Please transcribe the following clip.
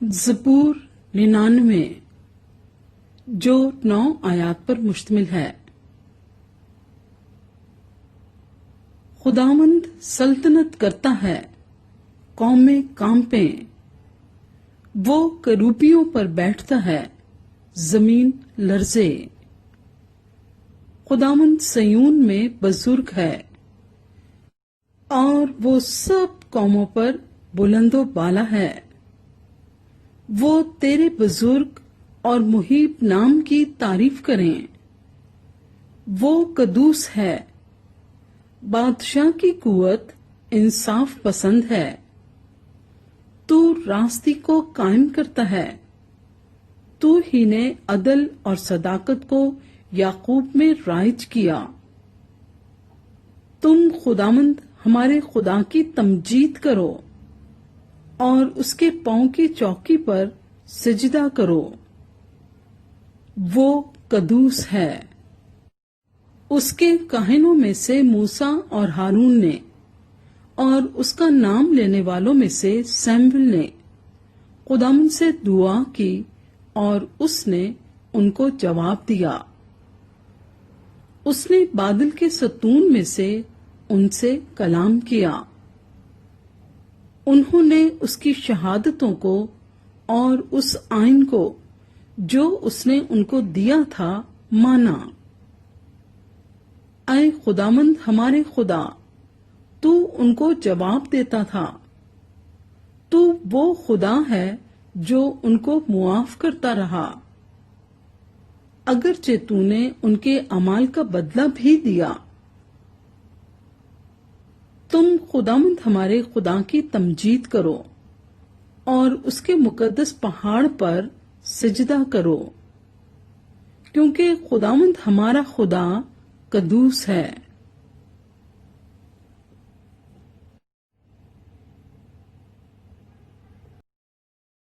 زبور 99 جو 9 آیات پر مشتمل ہے۔ خداوند سلطنت کرتا ہے، قومیں کانپیں، وہ کروبیوں پر بیٹھتا ہے، زمین لرزے۔ خداوند سیون میں بزرگ ہے اور وہ سب قوموں پر بلند و بالا ہے۔ وہ تیرے بزرگ اور محیب نام کی تعریف کریں۔ وہ قدوس ہے، بادشاہ کی قوت انصاف پسند ہے۔ تو راستی کو قائم کرتا ہے، تو ہی نے عدل اور صداقت کو یعقوب میں رائج کیا۔ تم خداوند ہمارے خدا کی تمجید کرو اور اس کے پاؤں کی چوکی پر سجدہ کرو۔ وہ قدوس ہے۔ اس کے کاہنوں میں سے موسیٰ اور ہارون نے اور اس کا نام لینے والوں میں سے سیموئیل نے خداوند سے دعا کی اور اس نے ان کو جواب دیا۔ اس نے بادل کے ستون میں سے ان سے کلام کیا۔ انہوں نے اس کی شہادتوں کو اور اس آئین کو جو اس نے ان کو دیا تھا مانا۔ اے خداوند ہمارے خدا، تو ان کو جواب دیتا تھا۔ تو وہ خدا ہے جو ان کو معاف کرتا رہا، اگرچہ تو نے ان کے اعمال کا بدلہ بھی دیا۔ تم خداوند ہمارے خدا کی تمجید کرو اور اس کے مقدس پہاڑ پر سجدہ کرو، کیونکہ خداوند ہمارا خدا قدوس ہے۔